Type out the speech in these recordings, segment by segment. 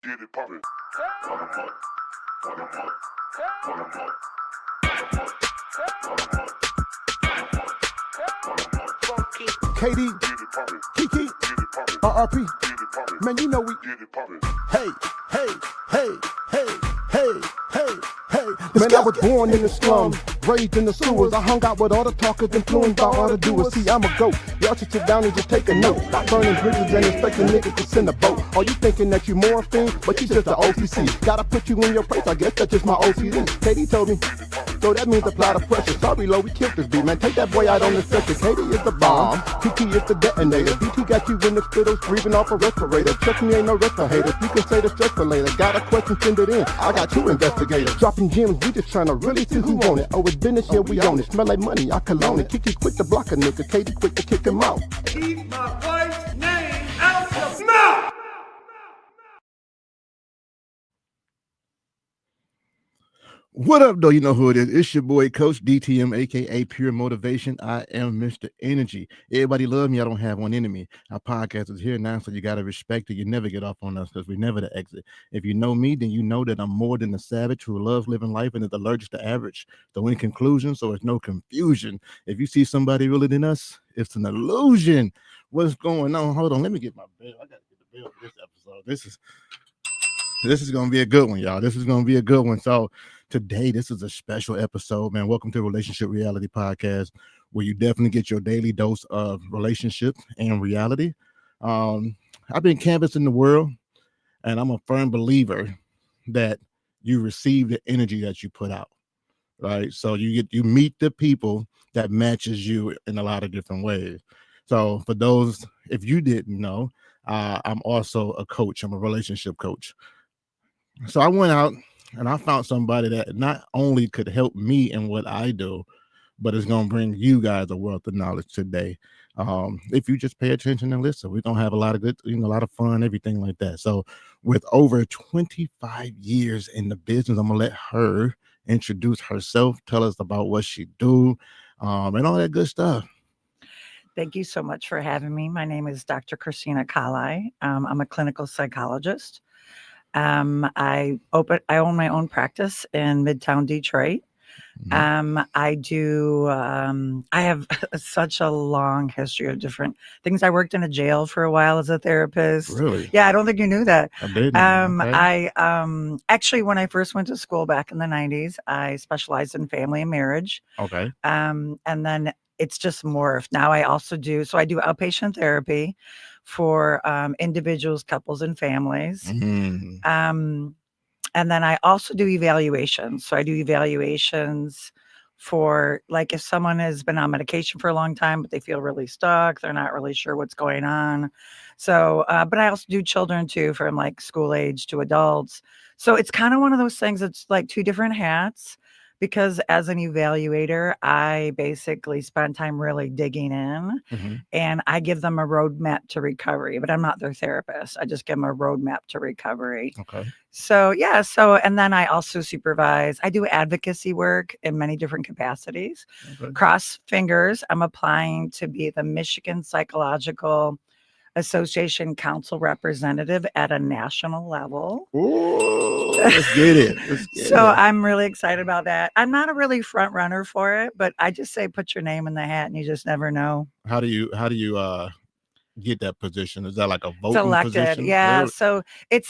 Get it poppin'. KD, Kiki, RRP, man, you know we Get it poppin'. hey, hey, hey, hey, hey, hey, hey. Man, I was born in the slums, raised in the sewers. I hung out with all the talkers, influenced by all the doers. See, I'm a goat. Y'all should sit down and just take a note. Stop burning bridges and expecting niggas to send a boat. Are you thinking that you morphine? But you just the OCC. Gotta put you in your place, I guess that's just my OCD. Katie told me, so that means apply the pressure. Sorry, Lo, we killed this beat, man. Take that boy out on the stretcher. Katie is the bomb, Kiki is the detonator. BT got you in the spittles, breathing off a respirator. Trust me, ain't no rest for haters. You can say the stress for later. Got a question, send it in. I got two investigators. Dropping gems, we just trying to really see who want it. Oh, it's business, yeah, we own it. Smell like money, I cologne it. Kiki quick to block a nigga, Katie quick to kick him out. Keep my wife's name out your mouth! What up, though? You know who it is. It's your boy, Coach DTM, aka Pure Motivation. I am Mr. Energy. Everybody love me. I don't have one enemy. Our podcast is here now, so you got to respect it. You never get off on us because we never the exit. If you know me, then you know that I'm more than a savage who loves living life and is allergic to average. So in conclusion, so it's no confusion. If you see somebody realer than us, it's an illusion. What's going on? Hold on. Let me get my bell. I got to get the bell for this episode. This is going to be a good one, y'all. This is going to be a good one. So today, this is a special episode, man. Welcome to Relationship Reality Podcast, where you definitely get your daily dose of relationships and reality. I've been canvassing the world, and I'm a firm believer that you receive the energy that you put out, right? So you meet the people that matches you in a lot of different ways. So for those, if you didn't know, I'm also a coach. I'm a relationship coach. So I went out and I found somebody that not only could help me in what I do, but it's going to bring you guys a wealth of knowledge today. If you just pay attention and listen, we're going to have a lot of good, a lot of fun, everything like that. So with over 25 years in the business, I'm going to let her introduce herself, tell us about what she do, and all that good stuff. Thank you so much for having me. My name is Dr. Christina Kalaj. I'm a clinical psychologist. I own my own practice in Midtown Detroit. I have such a long history of different things. I worked in a jail for a while as a therapist. Really? Yeah, I don't think you knew that. I didn't. Okay. Actually, when I first went to school back in the 90s, I specialized in family and marriage. Okay. And then it's just morphed. Now I also do outpatient therapy for individuals, couples, and families. Mm-hmm. And then I also do evaluations. So I do evaluations for, like, if someone has been on medication for a long time, but they feel really stuck, they're not really sure what's going on. So, but I also do children too, from like school age to adults. So it's kind of one of those things that's like two different hats, because as an evaluator, I basically spend time really digging in, Mm-hmm. and I give them a roadmap to recovery, but I'm not their therapist. I just give them a roadmap to recovery. Okay. So, yeah. So, and then I also supervise. I do advocacy work in many different capacities. Okay. Cross fingers. I'm applying to be the Michigan Psychological Association Council representative at a national level. Ooh, let's get it. So I'm really excited about that. I'm not a really front runner for it, but I just say put your name in the hat, and you just never know. How do you get that position? Is that like a It's voting elected. position? Yeah. Really? So it's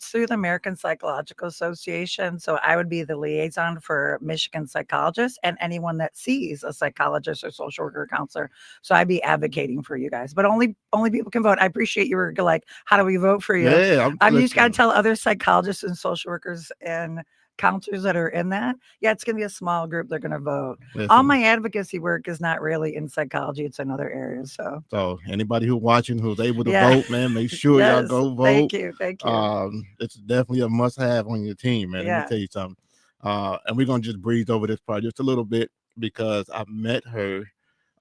through the American Psychological Association. So I would be the liaison for Michigan psychologists and anyone that sees a psychologist or social worker or counselor. So I'd be advocating for you guys, but only people can vote. I appreciate you were like, how do we vote for you? Yeah, You just got to tell other psychologists and social workers and counselors that are in that. Yeah, it's going to be a small group. They're going to vote. All my advocacy work is not really in psychology. It's in other areas. So anybody who's watching who's able to vote, man, make sure y'all go vote. Thank you. It's definitely a must-have on your team, man. Yeah. Let me tell you something. And we're gonna just breeze over this part just a little bit, because I met her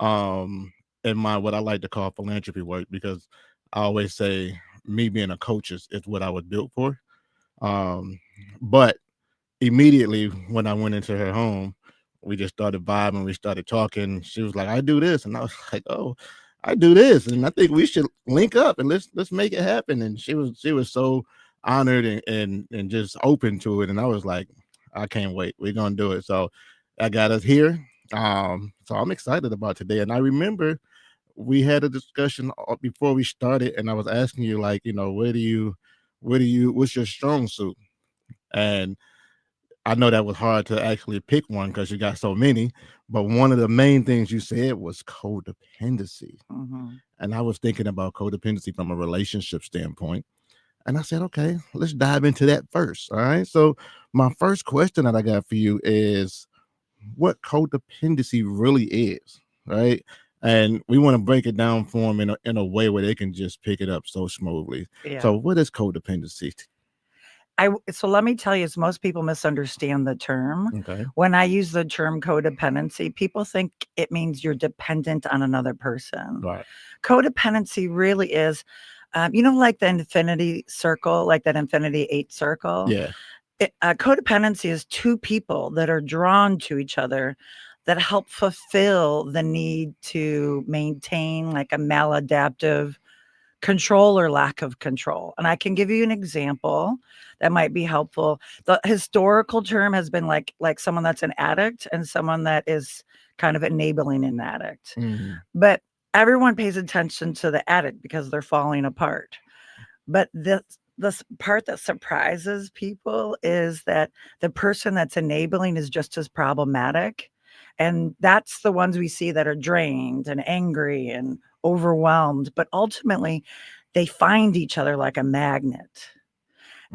in my what I like to call philanthropy work, because I always say me being a coach is what I was built for. But immediately when I went into her home, we just started vibing. We started talking. She was like, "I do this," and I was like, "Oh, I do this," and I think we should link up and let's make it happen. And she was so honored and just open to it. And I was like, I can't wait. We're gonna do it. So I got us here. So I'm excited about today. And I remember we had a discussion before we started, and I was asking you, like, what's your strong suit? And I know that was hard to actually pick one because you got so many, but one of the main things you said was codependency. Mhm. And I was thinking about codependency from a relationship standpoint. And I said, okay, let's dive into that first. All right. So, my first question that I got for you is what codependency really is, right? And we want to break it down for them in a way where they can just pick it up so smoothly. Yeah. So, what is codependency? So let me tell you, is most people misunderstand the term. Okay. When I use the term codependency, people think it means you're dependent on another person. Right. Codependency really is, like the infinity circle, like that infinity 8 circle. Yeah. Codependency is two people that are drawn to each other that help fulfill the need to maintain like a maladaptive control or lack of control. And I can give you an example that might be helpful. The historical term has been like someone that's an addict and someone that is kind of enabling an addict. Mhm. But everyone pays attention to the addict because they're falling apart. But this part that surprises people is that the person that's enabling is just as problematic. And that's the ones we see that are drained and angry and overwhelmed. But ultimately, they find each other like a magnet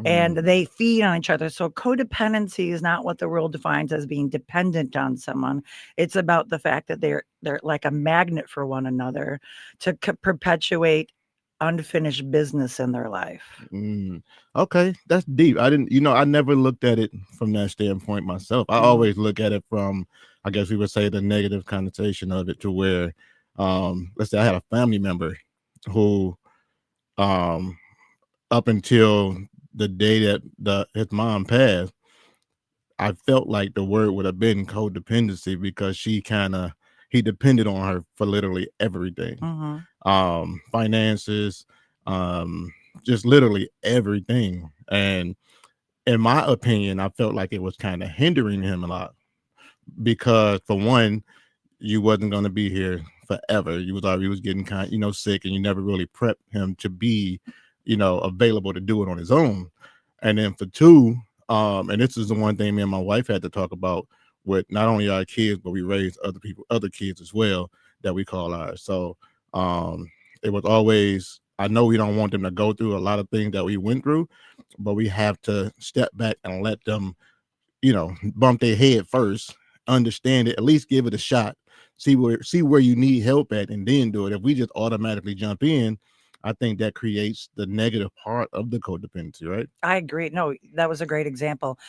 and Mm. they feed on each other. So codependency is not what the world defines as being dependent on someone. It's about the fact that they're like a magnet for one another to perpetuate unfinished business in their life. Mm. Okay, that's deep. I never looked at it from that standpoint myself. I Mhm. always look at it from, I guess we would say, the negative connotation of it, to where, let's say I had a family member who, um, up until the day that his mom passed, I felt like the word would have been codependency because he depended on her for literally everything, Mhm. finances, just literally everything. And in my opinion, I felt like it was kind of hindering him a lot because, for one, you wasn't going to be here forever. You was already was getting sick, and you never really prepped him to be, available to do it on his own. And then for two, and this is the one thing me and my wife had to talk about with not only our kids, but we raised other kids as well that we call ours. So it was always, I know we don't want them to go through a lot of things that we went through, but we have to step back and let them, bump their head first, understand it, at least give it a shot, see where you need help at, and then do it. If we just automatically jump in, I think that creates the negative part of the codependency, right? I agree. No, that was a great example.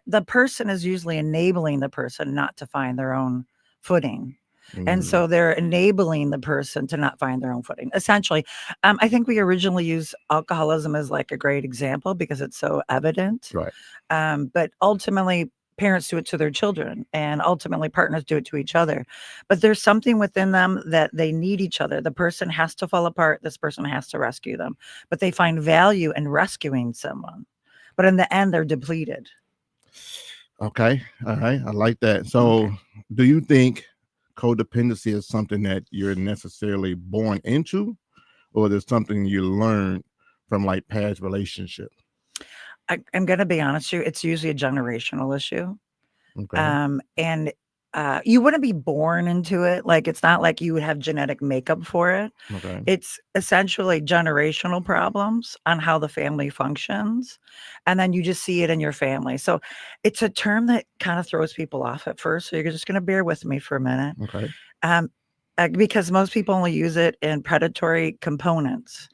The person is usually enabling the person not to find their own footing. And Mm, so they're enabling the person to not find their own footing. Essentially, I think we originally use alcoholism as like a great example because it's so evident. right. But ultimately, parents do it to their children, and ultimately, partners do it to each other. But there's something within them that they need each other. The person has to fall apart. This person has to rescue them. But they find value in rescuing someone. But in the end, they're depleted. Okay. All right. I like that. Okay. So, do you think codependency is something that you're necessarily born into, or there's something you learn from like past relationship? I'm going to be honest with you. It's usually a generational issue. Okay. And you wouldn't be born into it. Like, it's not like you would have genetic makeup for it. Okay. It's essentially generational problems on how the family functions. And then you just see it in your family. So it's a term that kind of throws people off at first. So you're just going to bear with me for a minute. Okay. Um, because most people only use it in predatory components.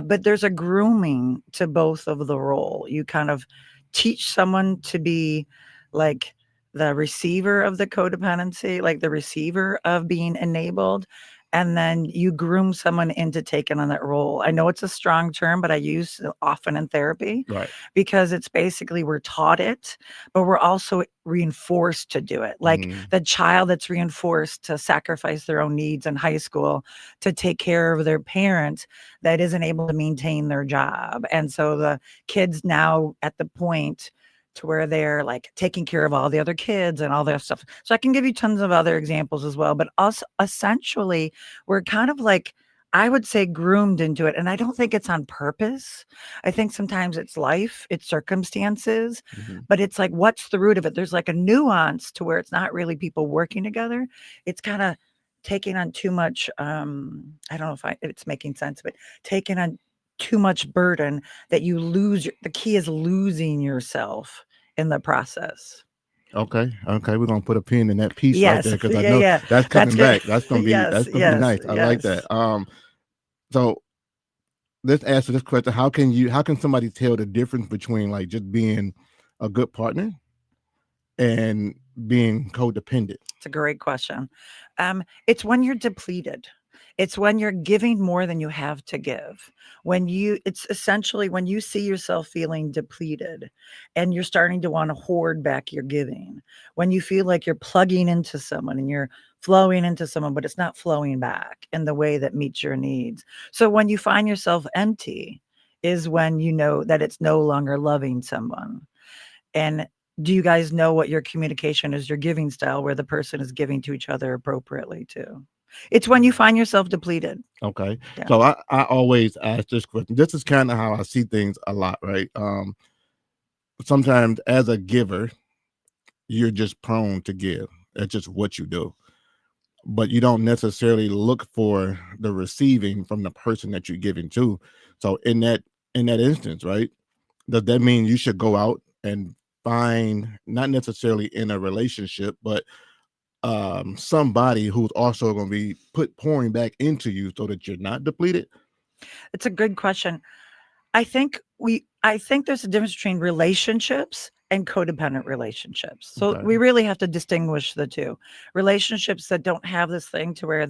But there's a grooming to both of the role. You kind of teach someone to be like the receiver of the codependency, like the receiver of being enabled. and then you groom someone into taking on that role. I know it's a strong term, but I use it often in therapy Right. because it's basically we're taught it, but we're also reinforced to do it. Like Mhm. the child that's reinforced to sacrifice their own needs in high school to take care of their parent that isn't able to maintain their job. And so the kids now at the point to where they're like taking care of all the other kids and all that stuff. So I can give you tons of other examples as well, but us essentially we're kind of like, I would say, groomed into it. And I don't think it's on purpose. I think sometimes it's life, it's circumstances, Mhm. but it's like, what's the root of it? There's like a nuance to where it's not really people working together. It's kind of taking on too much. I don't know if it's making sense, but taking on too much burden that you lose. The key is losing yourself in the process. Okay. Okay. We're gonna put a pin in that piece right there Yes. because I Yeah. know Yeah. that's That's coming good. back. That's gonna be Yes. that's gonna be Yes. nice. I like Yes. that. So let's answer this question. How can somebody tell the difference between like just being a good partner and being codependent? It's a great question. It's when you're depleted. It's when you're giving more than you have to give. It's essentially when you see yourself feeling depleted and you're starting to want to hoard back your giving. When you feel like you're plugging into someone and you're flowing into someone, but it's not flowing back in the way that meets your needs. So when you find yourself empty, is when you know that it's no longer loving someone. And do you guys know what your communication is, your giving style, where the person is giving to each other appropriately too? It's when you find yourself depleted. Okay. Yeah. So I always ask this question. This is kind of how I see things a lot, right? Sometimes as a giver, you're just prone to give. That's just what you do. But you don't necessarily look for the receiving from the person that you're giving to. So in that instance, right? Does that mean you should go out and find, not necessarily in a relationship, but somebody who's also going to be pouring back into you so that you're not depleted? It's a good question. I think there's a difference between relationships and codependent relationships. So Okay. we really have to distinguish the two. Relationships that don't have this thing to where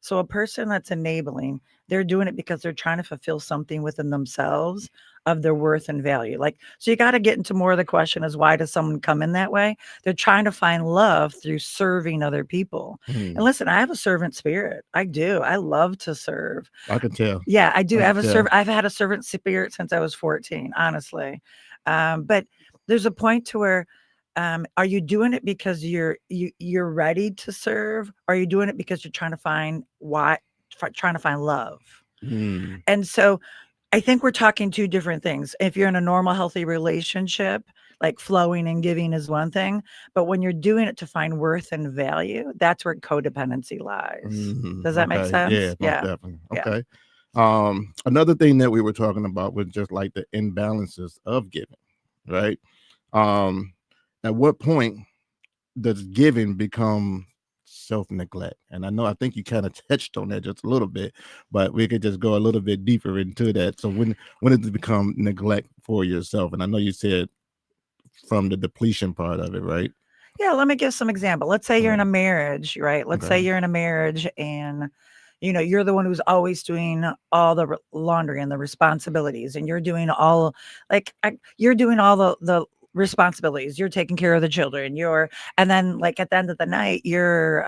so a person that's enabling, they're doing it because they're trying to fulfill something within themselves of their worth and value. Like, so you got to get into more of the question is why does someone come in that way? They're trying to find love through serving other people. And Hmm. listen, I have a servant spirit. I do. I love to serve. I can tell. Yeah, I do. I I can have a tell. I've had a servant spirit since I was 14, honestly. But there's a point to where are you doing it because you're ready to serve? Or are you doing it because you're trying to find trying to find love? Hmm. And so I think we're talking two different things. If you're in a normal, healthy relationship, like flowing and giving is one thing, but when you're doing it to find worth and value, that's where codependency lies. Mhm. Does that make Okay. Yeah, sense? most Yeah. definitely. Yeah. Okay. Another thing that we were talking about was just like the imbalances of giving, right? Um, at what point does giving become self-neglect? And I think you kind of touched on that just a little bit, but we could just go a little bit deeper into that. So when does it become neglect for yourself? And I know you said from the depletion part of it, right? Yeah, let me give some example. Let's say you're in Okay. a marriage, right? Let's say Okay. you're in a marriage and you're the one who's always doing all the laundry and the responsibilities and you're doing all you're doing all the responsibilities. You're taking care of the children. And then like at the end of the night, your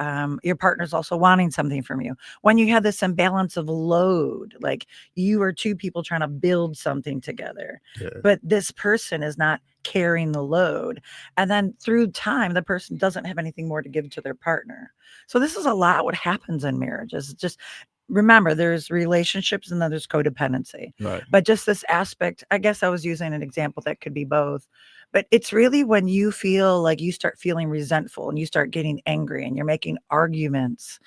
partner's also wanting something from you. When you have this imbalance of load, like you are two people trying to build something together, Yeah. but this person is not carrying the load. And then through time, the person doesn't have anything more to give to their partner. So this is a lot what happens in marriages. It's just remember there's relationships and then there's codependency. Right. But just this aspect, I guess I was using an example that could be both. But it's really when you feel like you start feeling resentful and you start getting angry and you're making arguments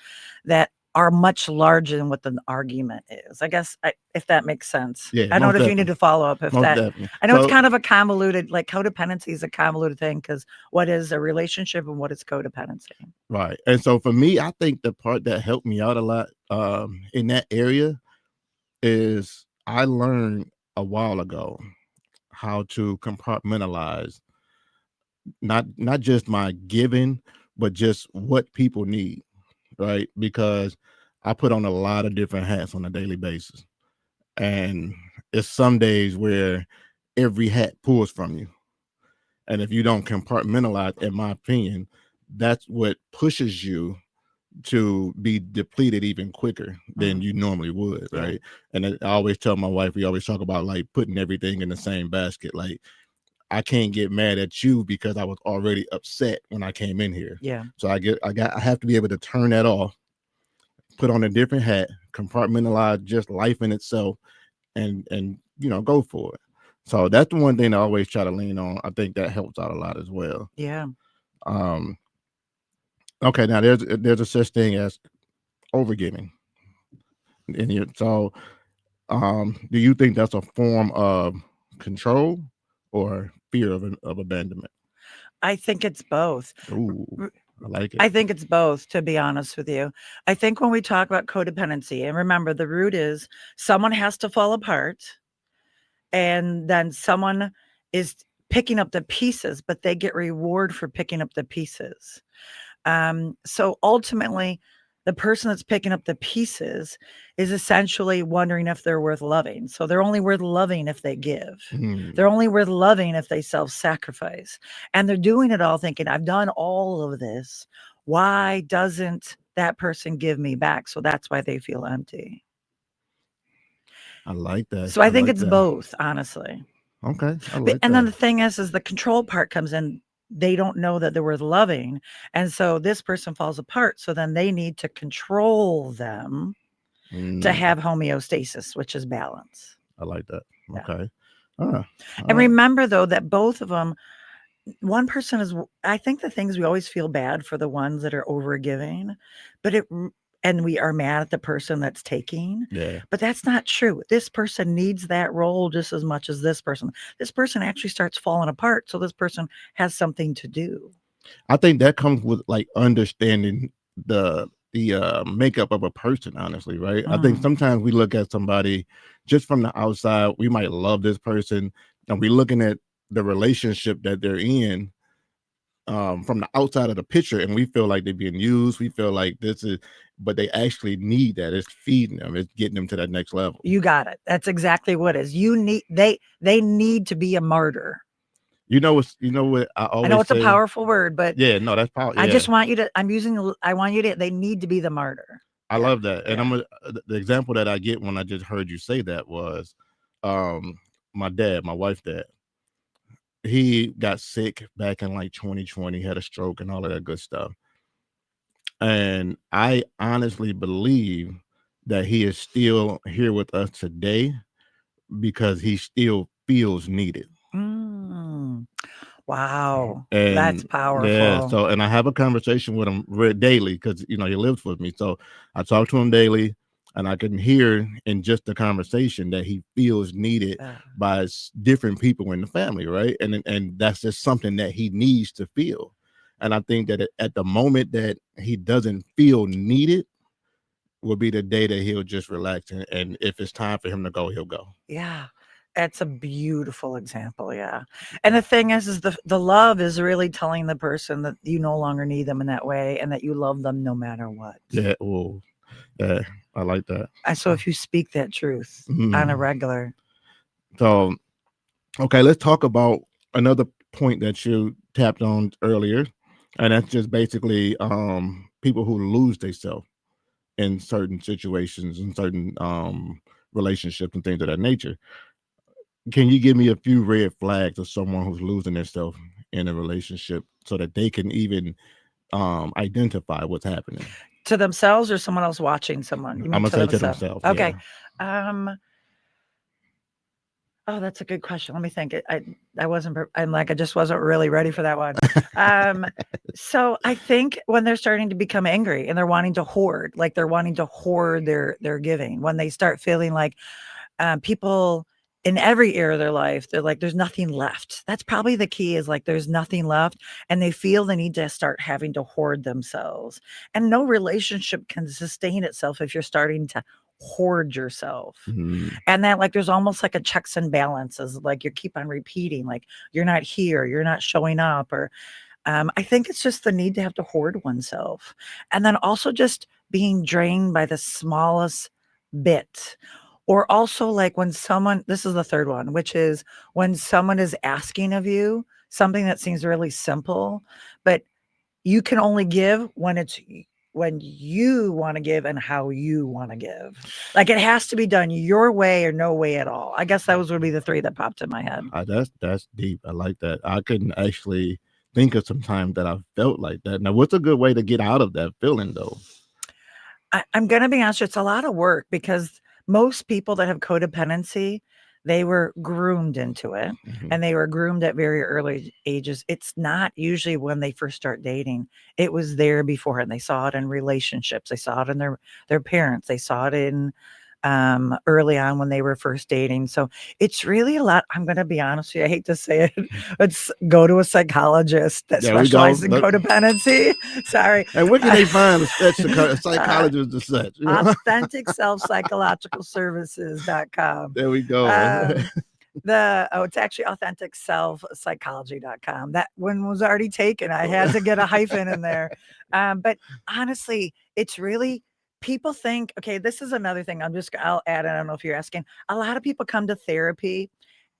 that are much larger than what the argument is. I guess if that makes sense. Yeah, I don't most know if you need definitely. to follow up if Most that. definitely. I know it's So kind of a convoluted, like codependency is a convoluted thing because what is a relationship and what is codependency? right. And so for me, I think the part that helped me out a lot in that area is I learned a while ago how to compartmentalize not just my giving, but just what people need, right? Because I put on a lot of different hats on a daily basis. And it's some days where every hat pulls from you. And if you don't compartmentalize, in my opinion, that's what pushes you to be depleted even quicker than you normally would, Yeah. right? And I always tell my wife, we always talk about like putting everything in the same basket. Like, I can't get mad at you because I was already upset when I came in here. Yeah. So I have to be able to turn that off, put on a different hat, compartmentalize just life in itself, and go for it. So that's the one thing I always try to lean on. I think that helps out a lot as well. Yeah. Um, okay, now there's a such thing as overgiving. So do you think that's a form of control or fear of abandonment? I think it's both. Ooh, I like it. I think it's both, to be honest with you. I think when we talk about codependency, and remember, the root is someone has to fall apart, and then someone is picking up the pieces, but they get reward for picking up the pieces. So ultimately, the person that's picking up the pieces is essentially wondering if they're worth loving. So they're only worth loving if they give. They're only worth loving if they self-sacrifice. And they're doing it all thinking, I've done all of this. Why doesn't that person give me back? So that's why they feel empty. I like that. So I think it's both, honestly. Okay, I like And then that. the thing is the control part comes in. They don't know that they're worth loving. And so this person falls apart. So then they need to control them to have homeostasis, which is balance. I like that. Yeah. Okay. And remember, though, that both of them, one person is, I think the things we always feel bad for the ones that are overgiving, and we are mad at the person that's taking. Yeah. But that's not true. This person needs that role just as much as this person. This person actually starts falling apart. So this person has something to do. I think that comes with like understanding the makeup of a person, honestly, right? I think sometimes we look at somebody just from the outside. We might love this person, and we're looking at the relationship that they're in from the outside of the picture, and we feel like they're being used. We feel like this is, but they actually need that. It's feeding them. It's getting them to that next level. You got it. That's exactly what it is. They need to be a martyr. You know what I always I know it's say? a powerful word, but yeah, no, that's powerful. I just want you to, I want you to, they need to be the martyr. I love that. And the example that I get when I just heard you say that was my dad, my wife's dad. He got sick back in like 2020, had a stroke and all of that good stuff. And I honestly believe that he is still here with us today because he still feels needed. Wow. And that's powerful. Yeah, so and I have a conversation with him daily because he lives with me. So I talk to him daily, and I can hear in just the conversation that he feels needed by different people in the family, right? And that's just something that he needs to feel. And I think that at the moment that he doesn't feel needed will be the day that he'll just relax, and if it's time for him to go, he'll go. Yeah. That's a beautiful example. Yeah. And the thing is the love is really telling the person that you no longer need them in that way and that you love them no matter what. Yeah. Well, yeah, I like that. So if you speak that truth on a regular. So, okay, let's talk about another point that you tapped on earlier. And that's just basically people who lose themselves in certain situations and certain relationships and things of that nature. Can you give me a few red flags of someone who's losing themselves in a relationship so that they can even identify what's happening? To themselves or someone else watching someone? You mean I'm gonna say to themselves? themselves. Okay. Yeah. Oh, that's a good question. Let me think. I just wasn't really ready for that one. So I think when they're starting to become angry and they're wanting to hoard, like they're wanting to hoard their giving, when they start feeling like people in every area of their life, they're like, there's nothing left. That's probably the key, is like, there's nothing left. And they feel the need to start having to hoard themselves. And no relationship can sustain itself if you're starting to hoard yourself. And that, like, there's almost like a checks and balances, like you keep on repeating, like, you're not here, you're not showing up, or I think it's just the need to have to hoard oneself. And then also just being drained by the smallest bit. Or also, like when someone, this is the third one, which is when someone is asking of you something that seems really simple, but you can only give when you want to give and how you want to give. Like it has to be done your way or no way at all. I guess those would be the three that popped in my head. That's deep. I like that. I couldn't actually think of some time that I felt like that. Now, what's a good way to get out of that feeling, though? I'm going to be honest, it's a lot of work because most people that have codependency, they were groomed into it and they were groomed at very early ages. It's not usually when they first start dating. It was there before, and they saw it in relationships. They saw it in their parents. They saw it in early on when they were first dating. So it's really a lot. I'm going to be honest with you. I hate to say it. It's go to a psychologist that There we go. specializes in codependency. Sorry. And where can they find a psychologist to such? You know? Authentic Self Psychological Services.com. There we go. It's actually AuthenticSelfPsychology.com. That one was already taken. I had to get a hyphen in there. But honestly, it's really, people think, okay, this is another thing. I'll add, I don't know if you're asking. A lot of people come to therapy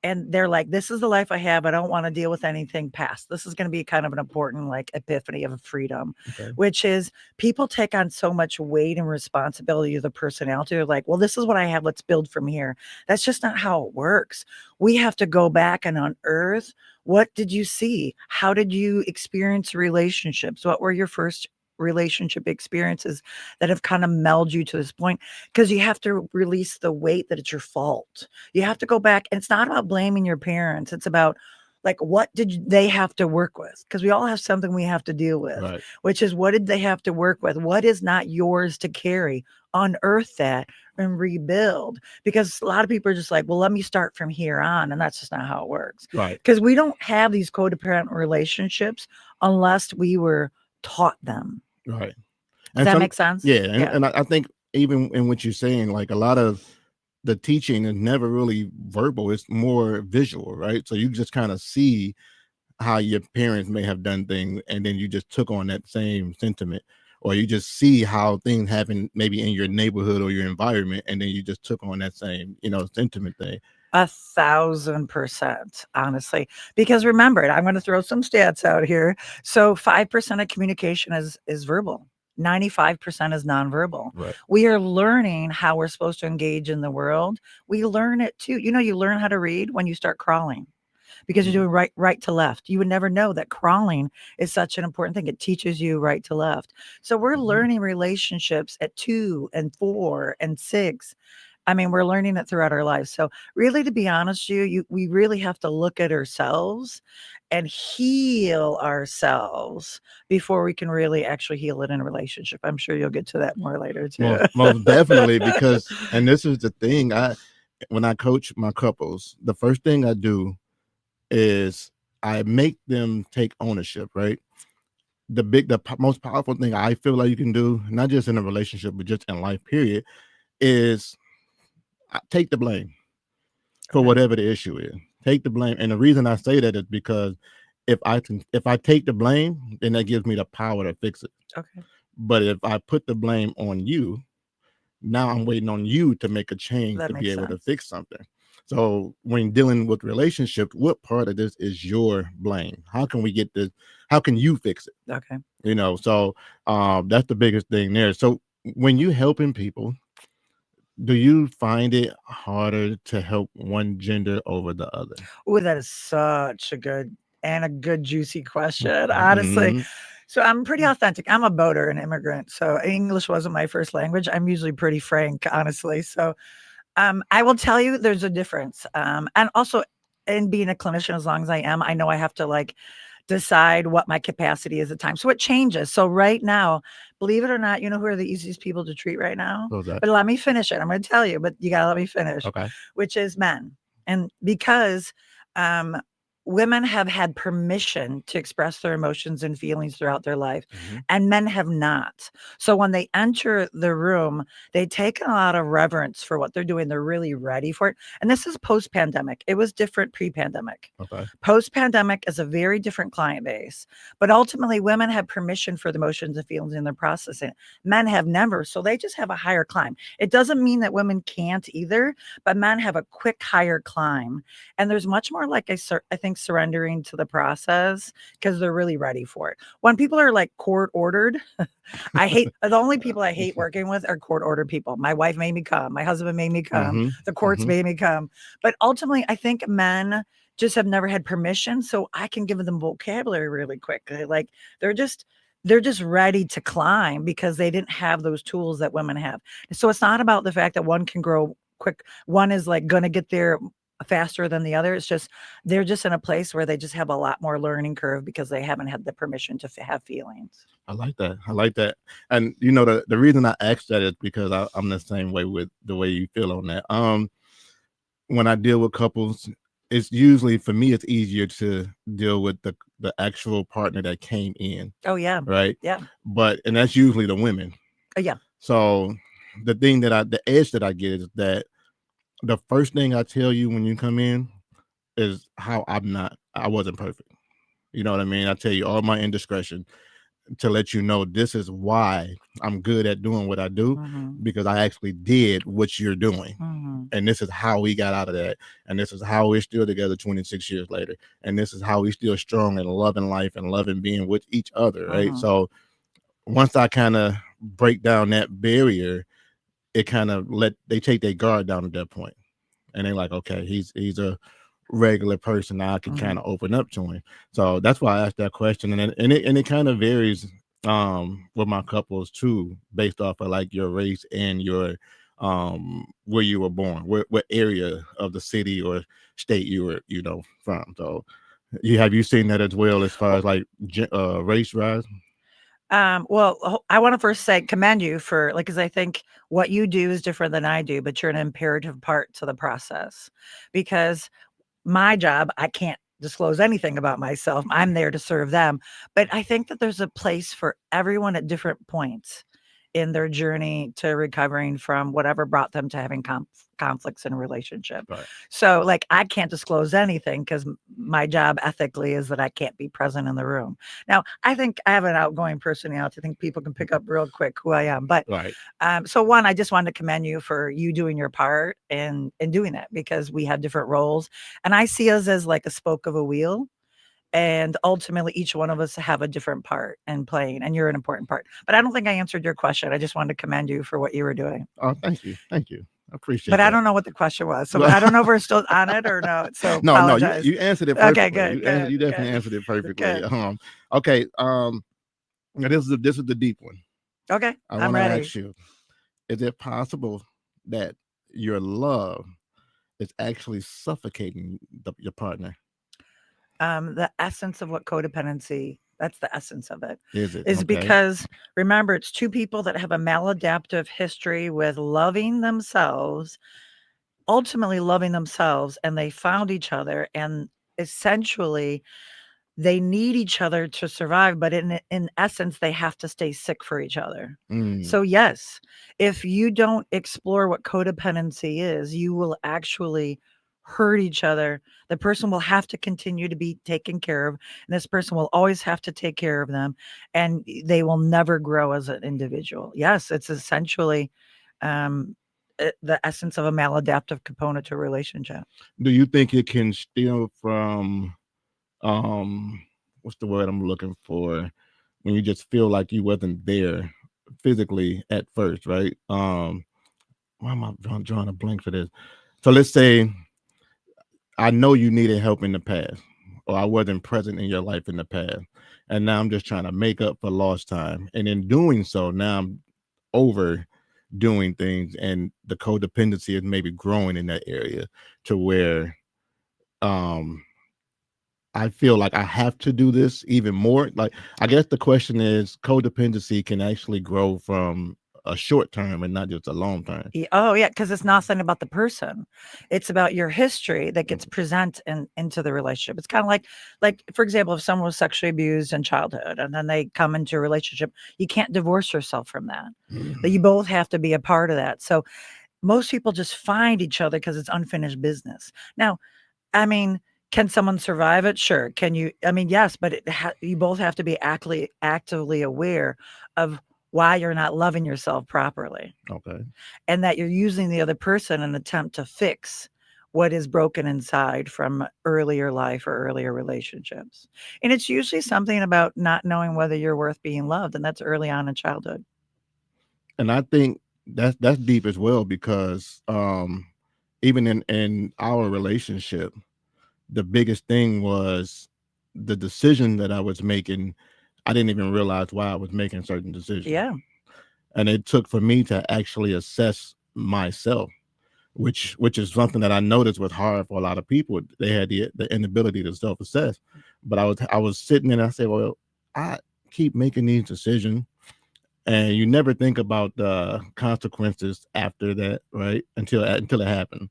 and they're like, this is the life I have. I don't want to deal with anything past. This is going to be kind of an important like epiphany of freedom, which is people take on so much weight and responsibility of the personality. They're like, well, this is what I have. Let's build from here. That's just not how it works. We have to go back and unearth, what did you see? How did you experience relationships? What were your first relationship experiences that have kind of melded you to this point? Because you have to release the weight that it's your fault. You have to go back, and it's not about blaming your parents. It's about like, what did they have to work with? Because we all have something we have to deal with, which is, what did they have to work with? What is not yours to carry? Unearth that and rebuild. Because a lot of people are just like, well, let me start from here on. And that's just not how it works. Because we don't have these codependent relationships unless we were taught them. Right. Does that make sense? Yeah. And I think even in what you're saying, like a lot of the teaching is never really verbal. It's more visual, right? So you just kind of see how your parents may have done things, and then you just took on that same sentiment, or you just see how things happen maybe in your neighborhood or your environment, and then you just took on that same, sentiment thing. 1,000%, honestly, because remember, I'm going to throw some stats out here. So 5% of communication is verbal. 95% is nonverbal. We are learning how we're supposed to engage in the world. We learn it too. You learn how to read when you start crawling, because you're doing right to left. You would never know that crawling is such an important thing. It teaches you right to left. So we're learning relationships at 2 and 4 and 6. I mean, we're learning it throughout our lives. So really, to be honest with you, we really have to look at ourselves and heal ourselves before we can really actually heal it in a relationship. I'm sure you'll get to that more later too. Most definitely, because, and this is the thing, when I coach my couples, the first thing I do is I make them take ownership, right? The most powerful thing I feel like you can do, not just in a relationship, but just in life, period, is take the blame for whatever the issue is. Take the blame. And the reason I say that is because if I take the blame, then that gives me the power to fix it. But if I put the blame on you, now I'm waiting on you to make a change to be able to fix something. So when dealing with relationships, what part of this is your blame? How can we get this? How can you fix it? So that's the biggest thing there. So when you helping people, do you find it harder to help one gender over the other? Oh, that is such a good juicy question, honestly. So I'm pretty authentic. I'm a boater, an immigrant. So English wasn't my first language. I'm usually pretty frank, honestly. So I will tell you there's a difference. And also, in being a clinician, as long as I am, I know I have to like decide what my capacity is at times. So it changes. So right now, believe it or not, you know who are the easiest people to treat right now? But let me finish it. I'm going to tell you, but you got to let me finish, which is men. And because women have had permission to express their emotions and feelings throughout their life, and men have not. So when they enter the room, they take a lot of reverence for what they're doing. They're really ready for it. And this is post pandemic. It was different pre pandemic. Okay. Post pandemic is a very different client base. But ultimately, women have permission for the emotions and feelings in their processing. Men have never. So they just have a higher climb. It doesn't mean that women can't either, but men have a quick higher climb. And there's much more like I think surrendering to the process because they're really ready for it. When people are like court ordered, I hate the only people I hate working with are court ordered people. My wife made me come, my husband made me come, the courts made me come. But ultimately, I think men just have never had permission, so I can give them vocabulary really quickly. Like they're just ready to climb because they didn't have those tools that women have. So it's not about the fact that one can grow quick. One is like going to get there faster than the other. It's just they're just in a place where they just have a lot more learning curve because they haven't had the permission to have feelings. I like that. I like that. And you know, the reason I asked that is because I'm the same way with the way you feel on that. When I deal with couples, it's usually for me it's easier to deal with the actual partner that came in. Oh yeah. Right. Yeah. And that's usually the women. Yeah. So the edge that I get is that the first thing I tell you when you come in is how I wasn't perfect. You know what I mean? I tell you all my indiscretion to let you know this is why I'm good at doing what I do, because I actually did what you're doing. And this is how we got out of that. And this is how we're still together 26 years later. And this is how we still strong and loving life and loving being with each other. Right. So once I kind of break down that barrier, it kind of they take their guard down at that point. And they're like, okay, he's a regular person. Now I can kind of open up to him. So that's why I asked that question. And it kind of varies with my couples too, based off of like your race and your where you were born, what area of the city or state you were, from. So have you seen that as well as far as like race rise? Well, I want to first say commend you for because I think what you do is different than I do, but you're an imperative part to the process because my job, I can't disclose anything about myself. I'm there to serve them. But I think that there's a place for everyone at different points in their journey to recovering from whatever brought them to having conflicts in a relationship. Right. So like I can't disclose anything because my job ethically is that I can't be present in the room. Now, I think I have an outgoing personality. I think people can pick up real quick who I am. But Right. so one, I just wanted to commend you for you doing your part and doing that because we have different roles. And I see us as like a spoke of a wheel. And ultimately, each one of us have a different part in playing, and you're an important part. But I don't think I answered your question. I just wanted to commend you for what you were doing. Oh, thank you. Thank you. I appreciate But that. I don't know what the question was. So I don't know if we're still on it or no. So no, apologize. you answered it perfectly. Okay, good. You definitely answered it perfectly. Good. Okay. Now this is the deep one. Okay, I'm ready. ask you, is it possible that your love is actually suffocating your partner? The essence of what codependency, that's the essence of it. Is it? Is Okay. because remember, it's two people that have a maladaptive history with loving themselves, ultimately loving themselves, and they found each other and essentially they need each other to survive, but in essence, they have to stay sick for each other. So yes, if you don't explore what codependency is, you will actually hurt each other. The person will have to continue to be taken care of, and this person will always have to take care of them, and they will never grow as an individual. Yes, it's essentially the essence of a maladaptive component to a relationship. Do you think it can steal from what's the word I'm looking for, when you just feel like you wasn't there physically at first, right? Why am I drawing a blank for this? So let's say I know you needed help in the past, or I wasn't present in your life in the past, and now I'm just trying to make up for lost time, and in doing so now I'm overdoing things, and the codependency is maybe growing in that area to where um I feel like I have to do this even more. Like, I guess the question is, codependency can actually grow from a short term and not just a long term. Oh yeah, because it's nothing about the person. It's about your history that gets presented into the relationship. It's kind of like for example, if someone was sexually abused in childhood and then they come into a relationship, you can't divorce yourself from that. That you both have to be a part of that. So most people just find each other because it's unfinished business. Now, I mean, can someone survive it? Sure. Can you? I mean, yes, but you both have to be actively aware of why you're not loving yourself properly, Okay. and that you're using the other person in an attempt to fix what is broken inside from earlier life or earlier relationships. And it's usually something about not knowing whether you're worth being loved, and that's early on in childhood. And I think that's deep as well because even in our relationship, the biggest thing was the decision that I was making. I didn't even realize why I was making certain decisions. Yeah. And it took for me to actually assess myself, which is something that I noticed was hard for a lot of people. They had the inability to self-assess. But I was sitting there and I said, well, I keep making these decisions and you never think about the consequences after that, right? Until it happened.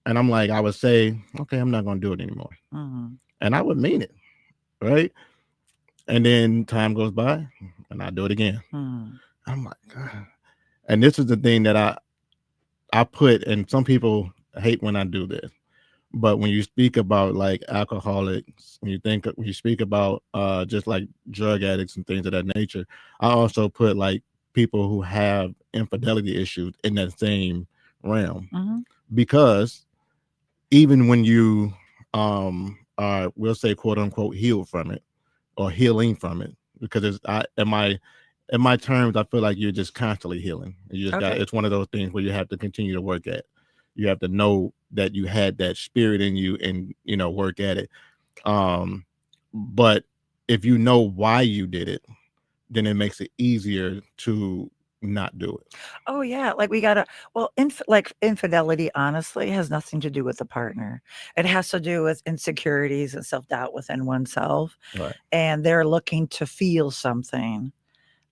And I'm like, I would say, okay, I'm not going to do it anymore. Mm-hmm. And I would mean it, right? And then time goes by and I do it again. Mm-hmm. I'm like, God. And this is the thing that I put, and some people hate when I do this, but when you speak about like alcoholics, when you speak about just like drug addicts and things of that nature, I also put like people who have infidelity issues in that same realm. Mm-hmm. Because even when you are, we'll say, quote unquote, healed from it or healing from it, because in my terms, I feel like you're just constantly healing. You just got, Okay. it's one of those things where you have to continue to work at. You have to know that you had that spirit in you and, work at it. But if you know why you did it, then it makes it easier to not do it. Oh yeah, like infidelity honestly has nothing to do with the partner. It has to do with insecurities and self-doubt within oneself, Right. and they're looking to feel something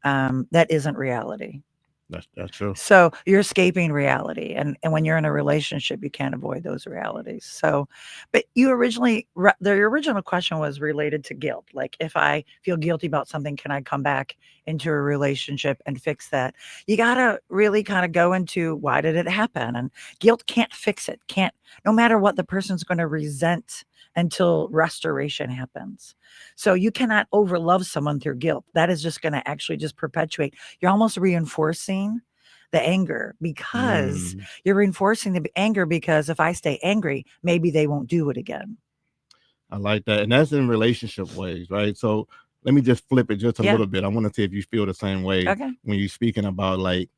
that isn't reality. That's true. So you're escaping reality, and when you're in a relationship, you can't avoid those realities. So, but the original question was related to guilt. Like, if I feel guilty about something, can I come back into a relationship and fix that? You gotta really kind of go into why did it happen, and guilt can't fix it. Can't, no matter what the person's going to resent until restoration happens. So you cannot overlove someone through guilt. That is just going to actually just perpetuate. You're almost reinforcing the anger because you're reinforcing the anger because if I stay angry, maybe they won't do it again. I like that. And that's in relationship ways, right? So let me just flip it just a Yeah. little bit. I want to see if you feel the same way Okay. when you're speaking about like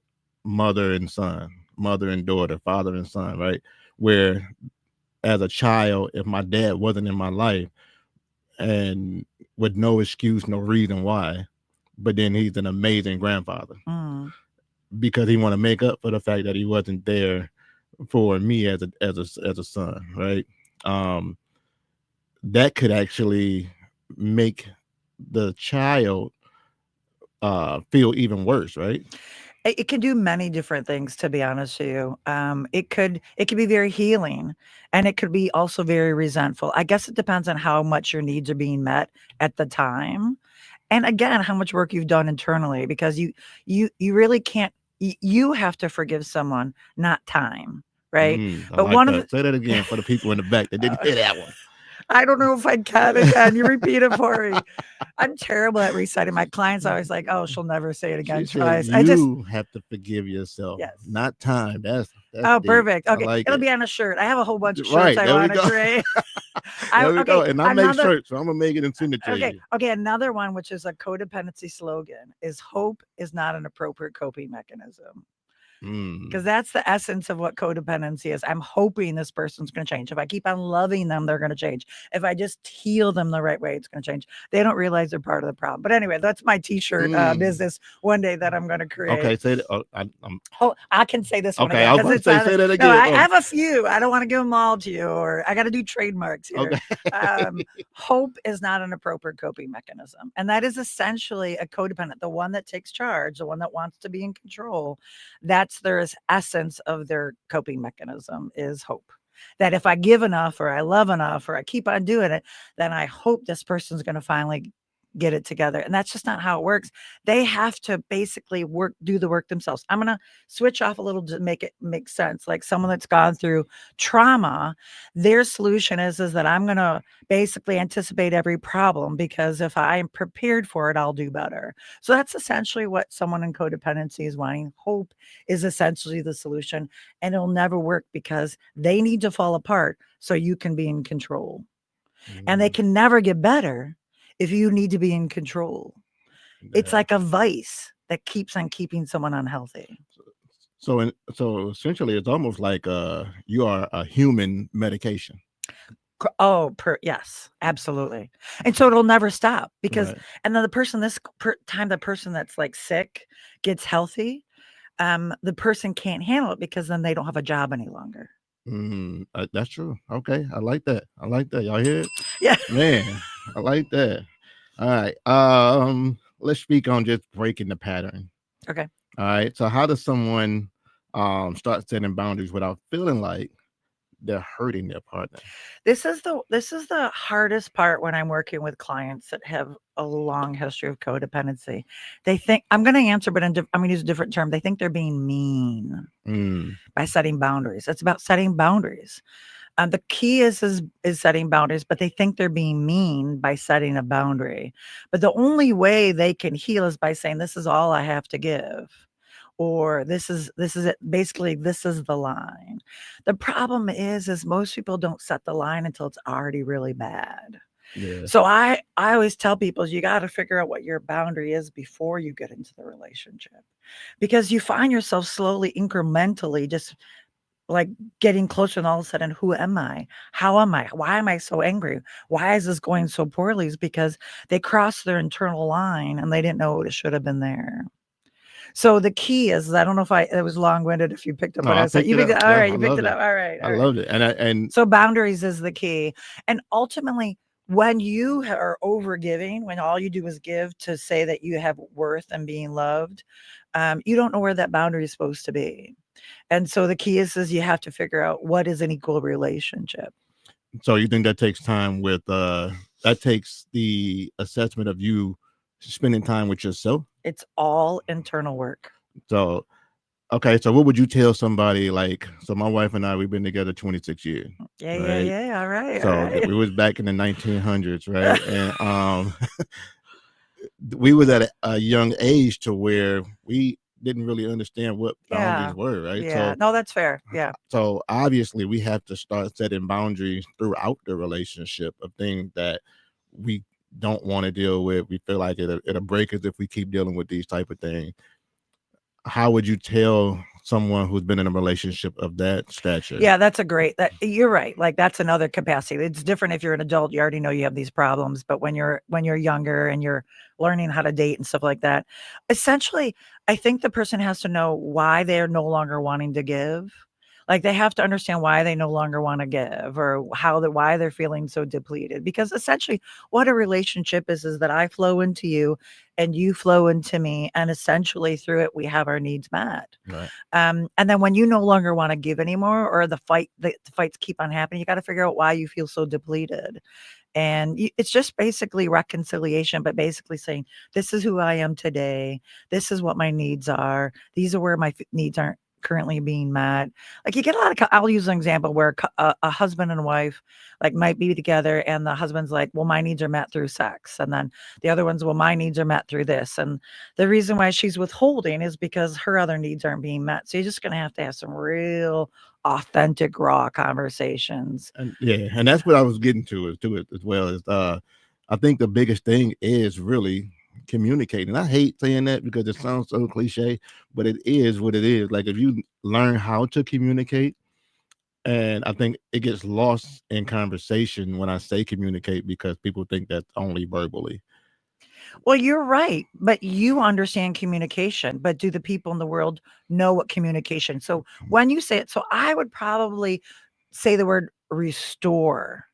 mother and son, mother and daughter, father and son, right? Where as a child, if my dad wasn't in my life and with no excuse, no reason why, but then he's an amazing grandfather Mm. because he want to make up for the fact that he wasn't there for me as a son, right? That could actually make the child feel even worse, right? It can do many different things, to be honest with you. It could be very healing, and it could be also very resentful. I guess it depends on how much your needs are being met at the time, and again, how much work you've done internally, because you really can't. You have to forgive someone, not time, right? I But like one of that. Say that again for the people in the back that didn't hear that one. I don't know if I can again. You repeat it for me. I'm terrible at reciting. My clients are always like, "Oh, she'll never say it She again said twice." I just you have to forgive yourself, yes. not time. That's Oh, deep. perfect. I Okay, like it'll it. be on a shirt. I have a whole bunch of shirts Right, I there we want to go. create. There we go. Okay, And I make shirts, so I'm gonna make it and send it to you. okay. Another one, which is a codependency slogan, is hope is not an appropriate coping mechanism. Because that's the essence of what codependency is. I'm hoping this person's going to change. If I keep on loving them, they're going to change. If I just heal them the right way, it's going to change. They don't realize they're part of the problem. But anyway, that's my t-shirt business one day that I'm going to create. Okay, say that. I can say this one okay. again. I was going to say that again. No, I have a few. I don't want to give them all to you, or I got to do trademarks here. Okay. Hope is not an appropriate coping mechanism. And that is essentially a codependent, the one that takes charge, the one that wants to be in control. That's their essence of their coping mechanism is hope. That if I give enough or I love enough or I keep on doing it, then I hope this person's going to finally get it together. And that's just not how it works. They have to basically do the work themselves. I'm going to switch off a little to make it make sense. Like someone that's gone through trauma, their solution is that I'm going to basically anticipate every problem, because if I am prepared for it, I'll do better. So that's essentially what someone in codependency is wanting. Hope is essentially the solution, and it'll never work because they need to fall apart so you can be in control. And they can never get better if you need to be in control. It's like a vice that keeps on keeping someone unhealthy. So essentially, it's almost like you are a human medication. Yes, absolutely. And so it'll never stop because, Right. and then the person the person that's like sick gets healthy, the person can't handle it because then they don't have a job any longer. That's true. Okay, I like that. Y'all hear it? Yeah. Man, I like that. All right. Let's speak on just breaking the pattern. Okay. All right. So how does someone start setting boundaries without feeling like they're hurting their partner? This is the hardest part when I'm working with clients that have a long history of codependency. They think, I'm going to answer, but I'm going to use a different term. They think they're being mean by setting boundaries. It's about setting boundaries. The key is setting boundaries, but they think they're being mean by setting a boundary. But the only way they can heal is by saying, this is all I have to give. Or this is it. Basically, this is the line. The problem is most people don't set the line until it's already really bad. Yeah. So I always tell people, you got to figure out what your boundary is before you get into the relationship, because you find yourself slowly, incrementally, just like getting closer, and all of a sudden, who am I? How am I? Why am I so angry? Why is this going so poorly? Is because they crossed their internal line and they didn't know it should have been there. So the key is, I don't know if it was long-winded, if you picked up what I said. You picked it. All right, you picked it up. All right. I loved it. And so boundaries is the key. And ultimately, when you are overgiving, when all you do is give to say that you have worth and being loved, you don't know where that boundary is supposed to be. And so the key is you have to figure out what is an equal relationship. So you think that takes time with that takes the assessment of you spending time with yourself? It's all internal work. So, okay. So what would you tell somebody like, so my wife and I, we've been together 26 years. Yeah. Right? Yeah. All right. So all right. we was back in the 1900s. Right. And we was at a young age to where we didn't really understand what boundaries were. Right. Yeah. So, no, that's fair. Yeah. So obviously we have to start setting boundaries throughout the relationship of things that we don't want to deal with. We feel like it'll break us if we keep dealing with these type of things. How would you tell someone who's been in a relationship of that stature? Yeah, that's you're right. Like that's another capacity. It's different if you're an adult, you already know you have these problems, but when you're younger and you're learning how to date and stuff like that, essentially, I think the person has to know why they're no longer wanting to give. Like they have to understand why they no longer want to give, or why they're feeling so depleted. Because essentially what a relationship is that I flow into you and you flow into me. And essentially through it, we have our needs met. Right. And then when you no longer want to give anymore, or the fights keep on happening, you got to figure out why you feel so depleted. And it's just basically reconciliation, but basically saying, this is who I am today. This is what my needs are. These are where my needs aren't currently being met. Like you get a lot of, I'll use an example where a husband and wife like might be together, and the husband's like, well, my needs are met through sex. And then the other one's, well, my needs are met through this. And the reason why she's withholding is because her other needs aren't being met. So you're just going to have some real authentic, raw conversations. And and that's what I was getting to it as well. Is I think the biggest thing is really communicate. And I hate saying that because it sounds so cliche, but it is what it is. Like if you learn how to communicate, and I think it gets lost in conversation when I say communicate because people think that's only verbally. Well, you're right, but you understand communication, but do the people in the world know what communication? So when you say it, so I would probably say the word restore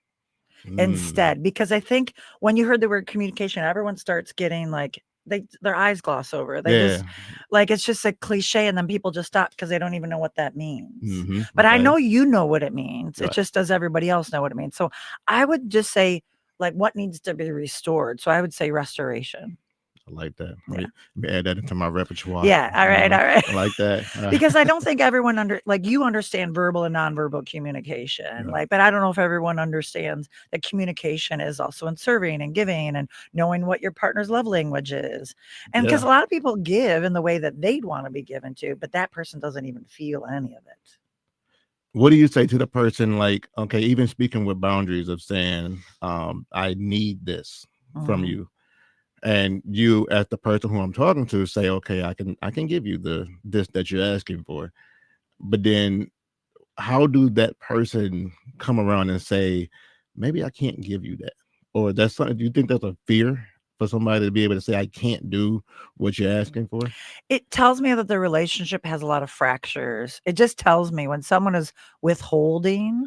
Mm, instead, because I think when you heard the word communication, everyone starts getting like their eyes gloss over. They yeah. just like it's just a cliche, and then people just stop because they don't even know what that means. But I Okay. know you know what it means. It Right. just does everybody else know what it means. So I would just say like what needs to be restored. So I would say restoration. I like that. Yeah. Let me add that into my repertoire. Yeah. All right. All right. I like that. Because I don't think everyone like you understand verbal and nonverbal communication. Right. Like, but I don't know if everyone understands that communication is also in serving and giving and knowing what your partner's love language is. And because Yeah. a lot of people give in the way that they'd want to be given to, but that person doesn't even feel any of it. What do you say to the person, like, okay, even speaking with boundaries of saying, I need this from Mhm. you, and you as the person who I'm talking to say, okay, I can give you the this that you're asking for, but then how do that person come around and say, maybe I can't give you that, or that's something? Do you think that's a fear for somebody to be able to say I can't do what you're asking for? It tells me that the relationship has a lot of fractures. It just tells me when someone is withholding,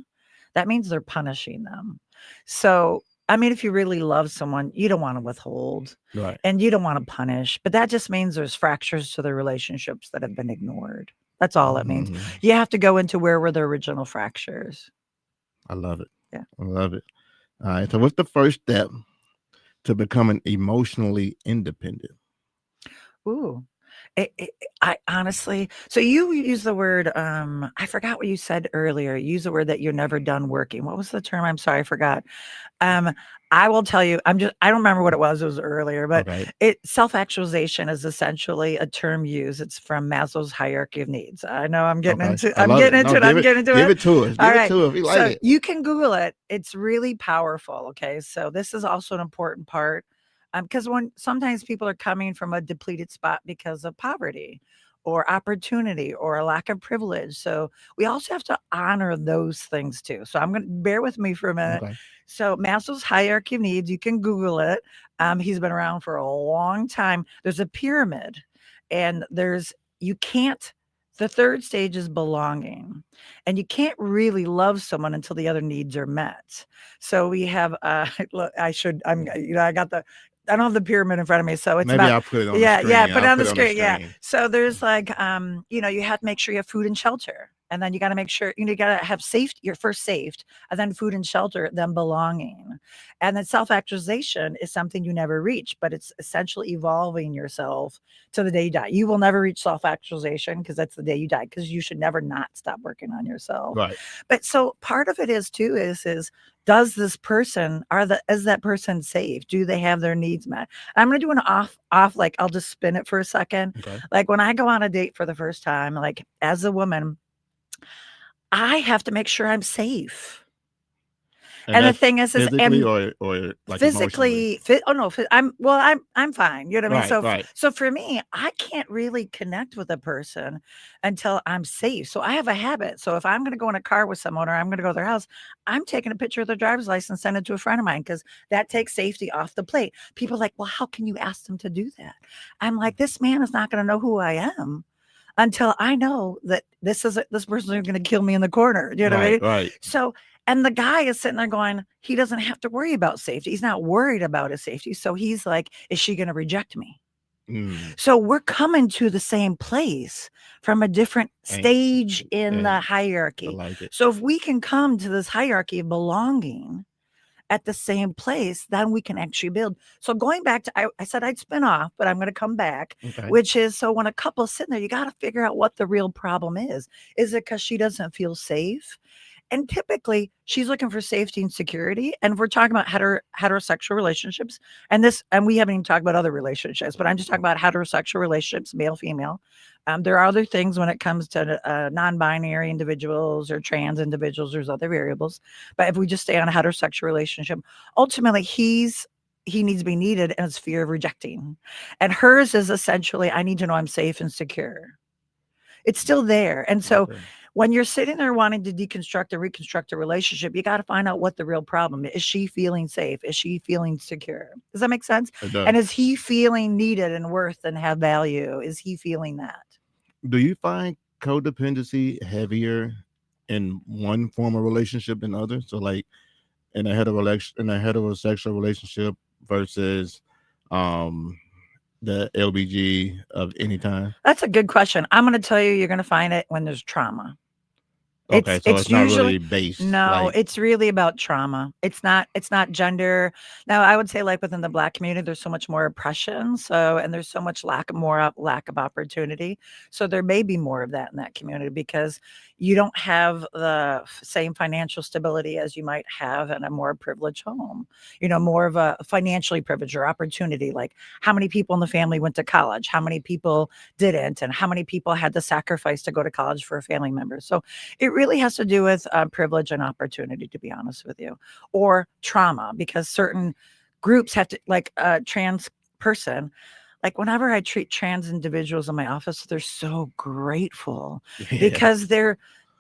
that means they're punishing them. So, I mean, if you really love someone, you don't want to withhold Right. and you don't want to punish, but that just means there's fractures to the relationships that have been ignored. That's all it means. Mhm. You have to go into where were the original fractures. I love it. Yeah. I love it. All right. So what's the first step to becoming emotionally independent? Ooh. I honestly, so you use the word, I forgot what you said earlier. You use the word that you're never done working. What was the term? I'm sorry, I forgot. Um, I will tell you, I don't remember what it was earlier, but Okay. self-actualization is essentially a term used. It's from Maslow's hierarchy of needs. I know Okay. I love it. No, I'm getting into give it. it to us. All Give it right. to us. We like So it. you can Google it. It's really powerful. Okay. So this is also an important part. Because when sometimes people are coming from a depleted spot because of poverty or opportunity or a lack of privilege. So we also have to honor those things too. So I'm going to bear with me for a minute. Okay. So Maslow's hierarchy of needs, you can Google it. He's been around for a long time. There's a pyramid, and you can't. The third stage is belonging, and you can't really love someone until the other needs are met. So we have. Look, I don't have the pyramid in front of me, so it's Maybe about I'll put it on the yeah, screen. put it I'll on the put it on the screen, yeah. screen. So there's like, you have to make sure you have food and shelter, and then you gotta make sure, you gotta have safety. You're first saved, and then food and shelter, then belonging. And then self-actualization is something you never reach, but it's essentially evolving yourself to the day you die. You will never reach self-actualization because that's the day you die, because you should never not stop working on yourself. Right. But so part of it is too is does this person is that person safe? Do they have their needs met? I'm gonna do an off like I'll just spin it for a second. Okay. Like when I go on a date for the first time, like as a woman, I have to make sure I'm safe. And And the that's thing is physically and or like emotionally. physically fit oh no I'm fine, you know what I mean? Right. So Right. so for me, I can't really connect with a person until I'm safe. So I have a habit. So if I'm going to go in a car with someone or I'm going to go to their house, I'm taking a picture of their driver's license, send it to a friend of mine, because that takes safety off the plate. People are like, well, how can you ask them to do that? I'm like, this man is not going to know who I am until I know that this person is going to kill me in the corner. You know what I Right. mean? Right. So, and the guy is sitting there going, he doesn't have to worry about safety. He's not worried about his safety. So he's like, is she going to reject me? Mm. So we're coming to the same place from a different And, stage in the and I hierarchy. like it. So if we can come to this hierarchy of belonging at the same place, then we can actually build. So going back to, I said I'd spin off, but I'm going to come back, Okay. which is, so when a couple's sitting there, you got to figure out what the real problem is. Is it because she doesn't feel safe? And typically she's looking for safety and security. And if we're talking about heterosexual relationships, and we haven't even talked about other relationships, but I'm just talking about heterosexual relationships, male, female. There are other things when it comes to non-binary individuals or trans individuals. There's other variables. But if we just stay on a heterosexual relationship, ultimately he needs to be needed, and it's fear of rejecting. And hers is essentially, I need to know I'm safe and secure. It's still there. And so Okay. when you're sitting there wanting to deconstruct and reconstruct a relationship, you got to find out what the real problem is. Is she feeling safe? Is she feeling secure? Does that make sense? It does. And is he feeling needed and worth and have value? Is he feeling that? Do you find codependency heavier in one form of relationship than others? So like in a heterosexual relationship versus um the LBG of any time? That's a good question. I'm going to tell you, you're going to find it when there's trauma. Okay, so It's it's not usually really based no, like it's really about trauma. It's not gender. Now, I would say like within the Black community, there's so much more oppression. So and there's so much lack of opportunity. So there may be more of that in that community because you don't have the same financial stability as you might have in a more privileged home. More of a financially privileged or opportunity. Like how many people in the family went to college, how many people didn't, and how many people had to sacrifice to go to college for a family member. So it really has to do with privilege and opportunity, to be honest with you, or trauma, because certain groups have to, like a trans person. Like whenever I treat trans individuals in my office, they're so grateful yeah. because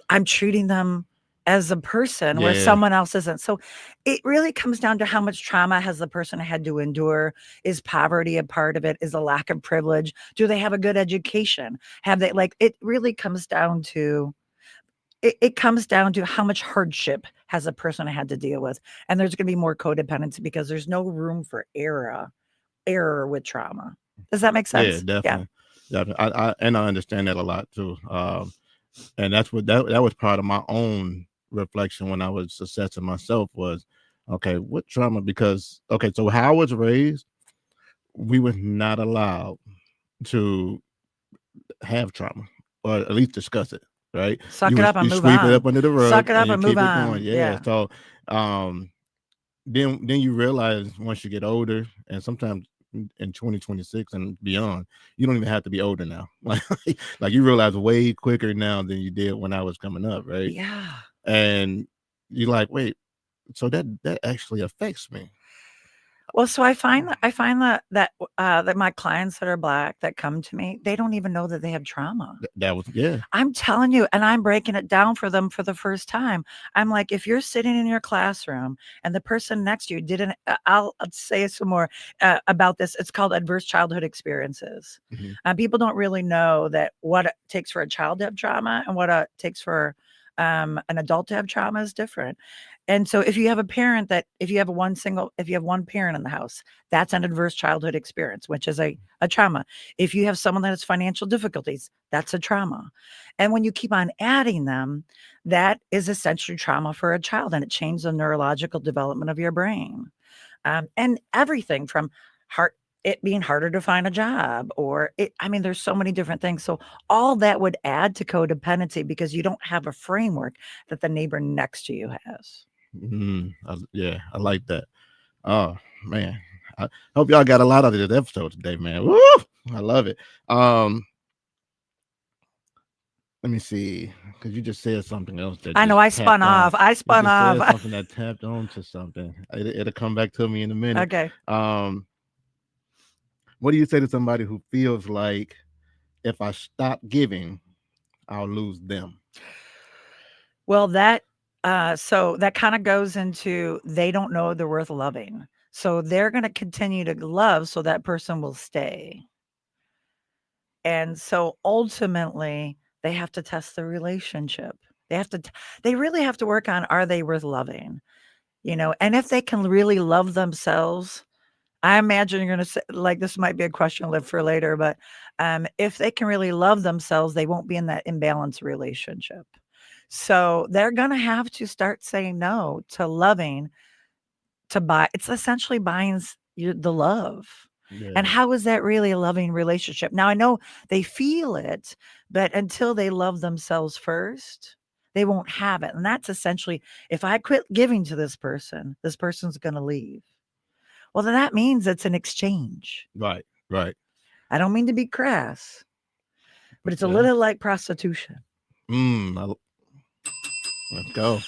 I'm treating them as a person where Yeah. someone else isn't. So it really comes down to how much trauma has the person had to endure. Is poverty a part of it? Is a lack of privilege? Do they have a good education? Have they, like, it really comes down to it comes down to how much hardship has a person had to deal with. And there's going to be more codependency because there's no room for error with trauma. Does that make Yeah, sense? Yeah. definitely. Definitely. I understand that a lot too. And that's what that was part of my own reflection when I was assessing myself was okay, what trauma? Because okay, so how I was raised, we were not allowed to have trauma or at least discuss it, right? Suck it up and You move sweep it up on. under the rug Suck it and up you and move keep it going. on. Yeah. Yeah. So um then you realize once you get older and sometimes in 2026 and beyond, you don't even have to be older now. Like you realize way quicker now than you did when I was coming up, right? Yeah. And you're like, wait, so that actually affects me. Well, so I find that my clients that are Black that come to me, they don't even know that they have trauma. That was yeah. I'm telling you, and I'm breaking it down for them for the first time. I'm like, if you're sitting in your classroom and the person next to you didn't, I'll say some more about this. It's called adverse childhood experiences. Mhm. People don't really know that what it takes for a child to have trauma and what it takes for an adult to have trauma is different. And so if you have a parent that, if you have one parent in the house, that's an adverse childhood experience, which is a trauma. If you have someone that has financial difficulties, that's a trauma. And when you keep on adding them, that is essentially trauma for a child, and it changes the neurological development of your brain. And everything from heart, it being harder to find a job, or I mean, there's so many different things. So all that would add to codependency because you don't have a framework that the neighbor next to you has. Yeah, I like that. Oh man, I hope y'all got a lot out of this episode today, man. Woo! I love it. Let me see, because you just said something else that I know just I spun tapped on. off. I You spun just said off. something that tapped on to something. It'll come back to me in a minute. Okay. Um, what do you say to somebody who feels like if I stop giving, I'll lose them? Well, so that kind of goes into they don't know they're worth loving. So they're going to continue to love so that person will stay. And so ultimately, they have to test the relationship. They really have to work on, are they worth loving? And if they can really love themselves, I imagine you're going to say, like, this might be a question I'll live for later, but if they can really love themselves, they won't be in that imbalanced relationship. So they're going to have to start saying no to loving, to buy. It's essentially buying the love. And Yeah, how is that really a loving relationship? Now, I know they feel it, but until they love themselves first, they won't have it. And that's essentially, if I quit giving to this person's going to leave. Well, then that means it's an exchange. right, right. I don't mean to be crass, but it's a Yeah. little like prostitution. Mm, let's go.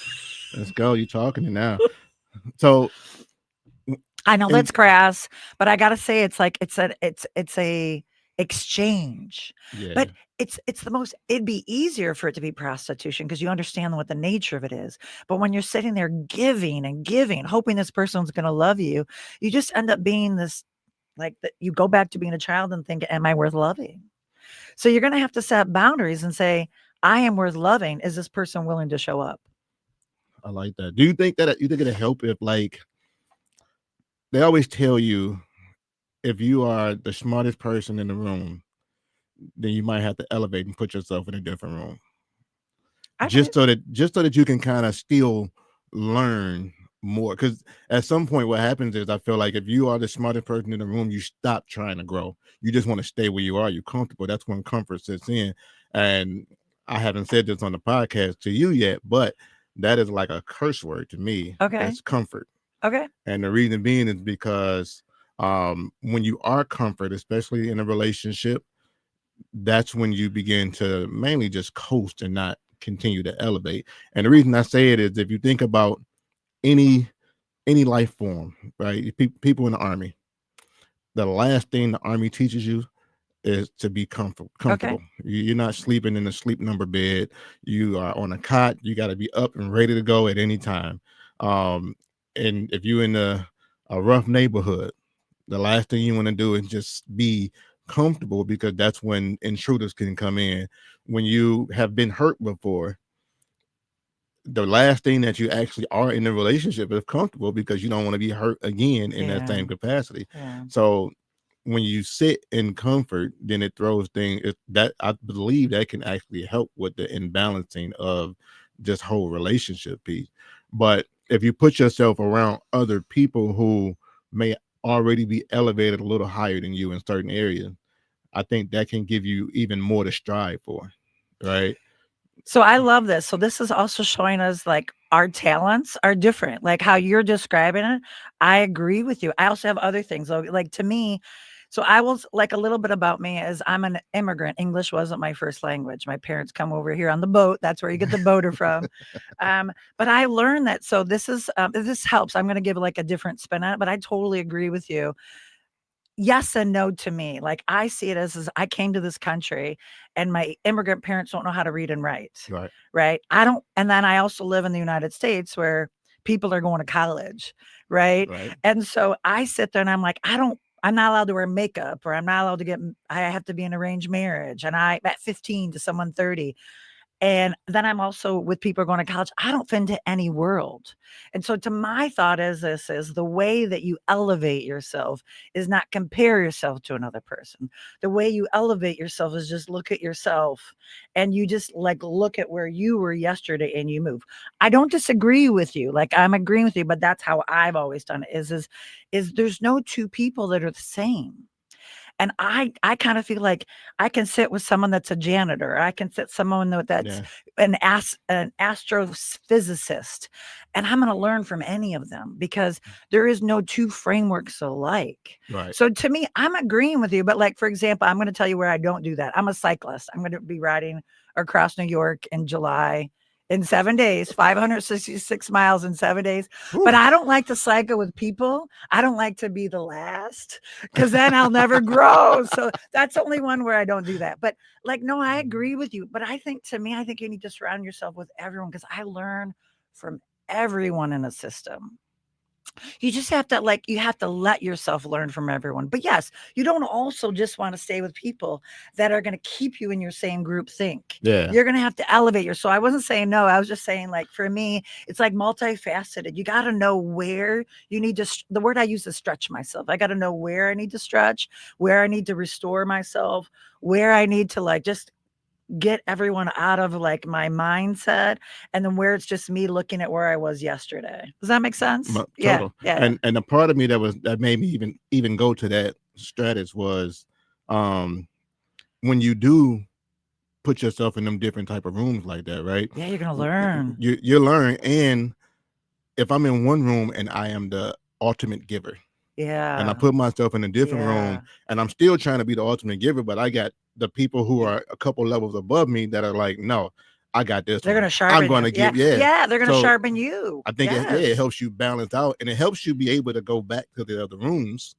Let's go. You talking it now. So I know And that's crass, but I gotta say it's a exchange. yeah, But it's the most it'd be easier for it to be prostitution because you understand what the nature of it is. But when you're sitting there giving and giving, hoping this person's gonna love you just end up being this like that you go back to being a child and think, am I worth loving? So you're gonna have to set boundaries and say, I am worth loving. Is this person willing to show up? I like that. Do you think that you think it'll help if, like, they always tell you if you are the smartest person in the room, then you might have to elevate and put yourself in a different room, I think just so that you can kind of still learn more. Because at some point, what happens is I feel like if you are the smartest person in the room, you stop trying to grow. You just want to stay where you are. You're comfortable. That's when comfort sets in. And I haven't said this on the podcast to you yet, but that is like a curse word to me. okay. That's comfort. Okay. And the reason being is because when you are comfort, especially in a relationship, that's when you begin to mainly just coast and not continue to elevate. And the reason I say it is if you think about any life form, right? People in the army, the last thing the army teaches you is to be Okay. comfortable. You're not sleeping in a sleep number bed. You are on a cot. You got to be up and ready to go at any time. Um, and if you're in a rough neighborhood, the last thing you want to do is just be comfortable because that's when intruders can come in. When you have been hurt before, the last thing that you actually are in a relationship is comfortable because you don't want to be hurt again in that Yeah. same capacity. Yeah. So when you sit in comfort, then it throws things that I believe that can actually help with the imbalancing of this whole relationship piece. But if you put yourself around other people who may already be elevated a little higher than you in certain areas, I think that can give you even more to strive for, right? So I love this. So this is also showing us like our talents are different. Like how you're describing it, I agree with you. I also have other things. So like to me, so I will like a little bit about me is I'm an immigrant. English wasn't my first language. My parents come over here on the boat. That's where you get the boater from. But I learned that. So this helps. I'm going to give like a different spin on it, but I totally agree with you. Yes and no to me. Like I see it as I came to this country and my immigrant parents don't know how to read and write. Right. Right. I don't. And then I also live in the United States where people are going to college. Right. Right. And so I sit there and I'm like, I'm not allowed to wear makeup or I'm not allowed to I have to be in arranged marriage. And I, at 15 to someone 30, and then I'm also with people going to college. I don't fit into any world. And so to my thought is this is the way that you elevate yourself is not compare yourself to another person. The way you elevate yourself is just look at yourself and you just like look at where you were yesterday and you move. I don't disagree with you. Like I'm agreeing with you, but that's how I've always done it is there's no two people that are the same. And I kind of feel like I can sit with someone that's a janitor. I can sit someone that's Yeah. an astrophysicist, and I'm going to learn from any of them because there is no two frameworks alike. Right. So to me, I'm agreeing with you. But like for example, I'm going to tell you where I don't do that. I'm a cyclist. I'm going to be riding across New York in July. In 7 days, 566 miles in 7 days. Whew. But I don't like to cycle with people. I don't like to be the last because then I'll never grow. So that's the only one where I don't do that. But like, no, I agree with you. But I think to me, I think you need to surround yourself with everyone because I learn from everyone in a system. You just have to like you have to let yourself learn from everyone. But yes, you don't also just want to stay with people that are going to keep you in your same group think. Yeah. You're going to have to elevate your. So I wasn't saying no. I was just saying like for me, it's like multifaceted. You got to know where you need to. The word I use is stretch myself. I got to know where I need to stretch, where I need to restore myself, where I need to like just get everyone out of like my mindset and then where it's just me looking at where I was yesterday. Does that make sense? Yeah. Total. Yeah. And a part of me that made me even go to that stratus was when you do put yourself in them different type of rooms like that, right? Yeah, you're gonna learn. You learn. And if I'm in one room and I am the ultimate giver, and I Yeah. put myself in a different Yeah. room and I'm still trying to be the ultimate giver, but I got the people who are a couple levels above me that are like, no, I got this. They're one. going to sharpen I'm going to you. give, yeah. They're going to So, sharpen you. I think Yes. it helps you balance out, and it helps you be able to go back to the other rooms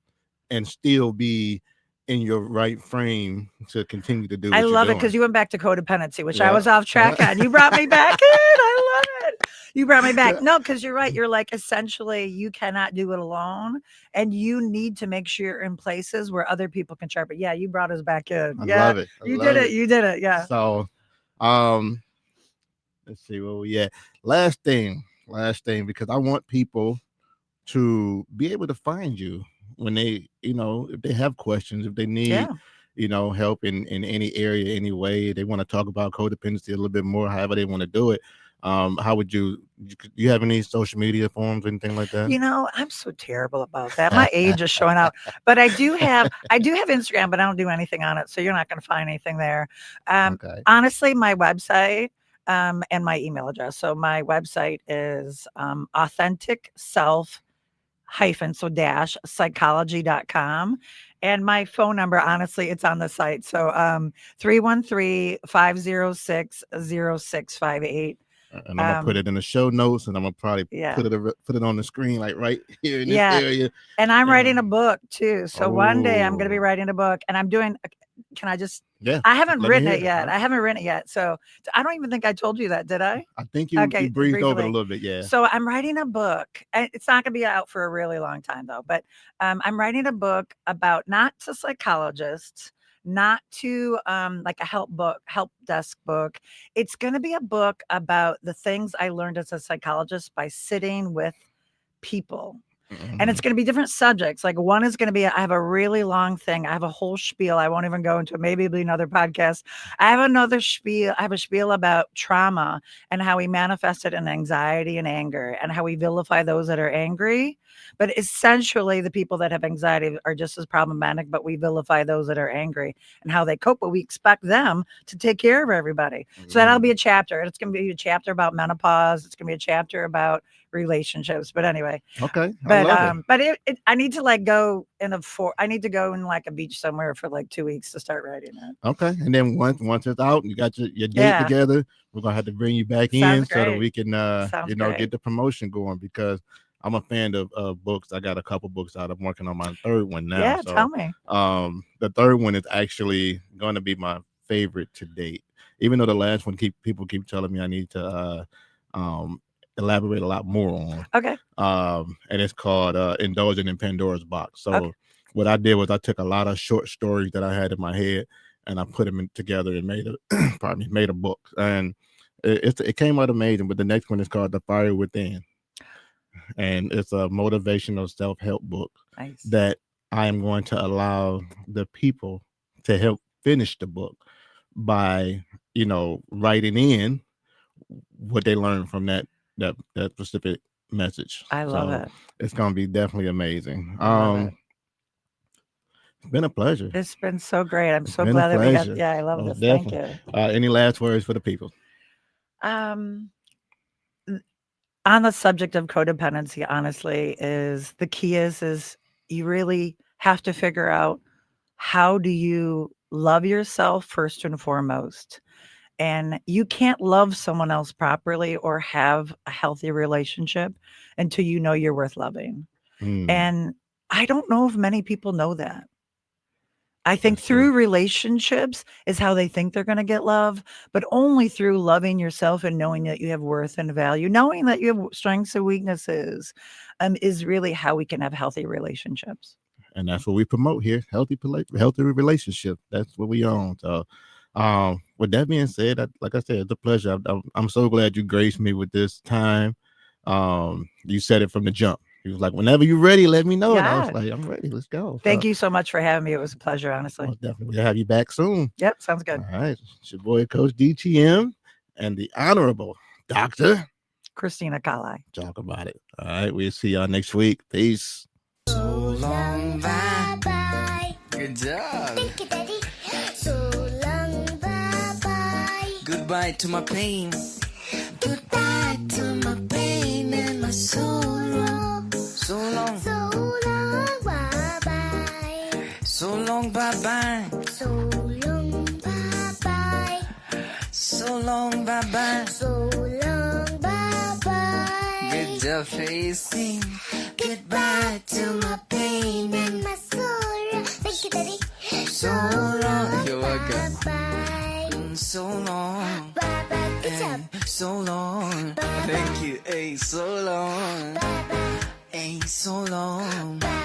and still be in your right frame to continue to do what I you're love it doing. because you went back to codependency, which I Yeah, was off track yeah. on. You brought me back in. I love it. You brought me back. No, because you're right. You're like, essentially, you cannot do it alone, and you need to make sure you're in places where other people can sharpen. Yeah, you brought us back in. I Yeah, love it. I you love did it. it. You did it. Yeah. So, let's see where we at. Last thing, because I want people to be able to find you when they, if they have questions, if they need, Yeah. help in any area, any way, they want to talk about codependency a little bit more, however they want to do it. How would do you have any social media forums, anything like that? I'm so terrible about that. My age is showing out, but I do have Instagram, but I don't do anything on it. So you're not going to find anything there. Okay. Honestly, my website, and my email address. So my website is, authentic self psychology.com. And my phone number, honestly, it's on the site. So 313-506-0658. And I'm gonna put it in the show notes, and I'm gonna probably put it on the screen, like right here in this area. And I'm writing a book too. So one day I'm going to be Oh. writing a book, and I'm doing. Can I just? Yeah. I haven't let me written hear it yet. I haven't written it yet. So I don't even think I told you that, did I? I think you breezed over it a little bit. Yeah. So I'm writing a book. It's not going to be out for a really long time though, but I'm writing a book about, not to psychologists, not to like a help desk book. It's going to be a book about the things I learned as a psychologist by sitting with people. And it's going to be different subjects. Like, one is going to be, I have a really long thing. I have a whole spiel. I won't even go into it. Maybe it'll be another podcast. I have another spiel. I have a spiel about trauma and how we manifest it in anxiety and anger, and how we vilify those that are angry. But essentially, the people that have anxiety are just as problematic, but we vilify those that are angry and how they cope. But we expect them to take care of everybody. So that'll be a chapter. And it's going to be a chapter about menopause. It's going to be a chapter about relationships. But anyway. Okay. But I need to go I need to go in like a beach somewhere for like 2 weeks to start writing it. Okay. And then once it's out and you got your date together, we're gonna have to bring you back in so that we can get the promotion going, because I'm a fan of books. I got a couple books out. I'm working on my third one now. Yeah, so, tell me. The third one is actually going to be my favorite to date, even though the last one people keep telling me I need to elaborate a lot more on. Okay. And it's called Indulging in Pandora's Box. So what I did was I took a lot of short stories that I had in my head and I put them together and made a book. And it came out amazing. But the next one is called The Fire Within. And it's a motivational self-help book that I am going to allow the people to help finish the book by, writing in what they learned from that specific message. I love it. It's going to be definitely amazing. It's been a pleasure. It's been so great. I'm so glad that we got. Yeah, I love this. Definitely. Thank you. Any last words for the people? On the subject of codependency, honestly, is the key is you really have to figure out, how do you love yourself first and foremost. And you can't love someone else properly or have a healthy relationship until you know you're worth loving. And I don't know if many people know that. I think through relationships is how they think they're going to get love, but only through loving yourself and knowing that you have worth and value, knowing that you have strengths and weaknesses, is really how we can have healthy relationships. And that's what we promote here: healthy relationship. That's what we own. So, with that being said, like I said, it's a pleasure. I'm so glad you graced me with this time. You said it from the jump. He was like, whenever you're ready, let me know. And I was like, I'm ready. Let's go. Thank you so much for having me. It was a pleasure, honestly. Definitely. We'll have you back soon. Yep. Sounds good. All right. It's your boy, Coach DTM, and the Honorable Dr. Christina Kalaj. Talk about it. All right. We'll see y'all next week. Peace. So long, bye-bye. Good job. Thank you, Daddy. So long, bye-bye. Goodbye to my pain. Goodbye to my pain and my sorrow. So long. So long, bye-bye. So long, bye-bye. So long, bye-bye. So long, bye-bye. So long, bye-bye. Good job, facing. Goodbye to my pain and my sorrow. Thank you, Daddy. So long. You're welcome. Bye-bye. So long. Bye-bye. Good job. So long. Thank you. Hey, so long. Bye-bye. Hey, so long. Bye.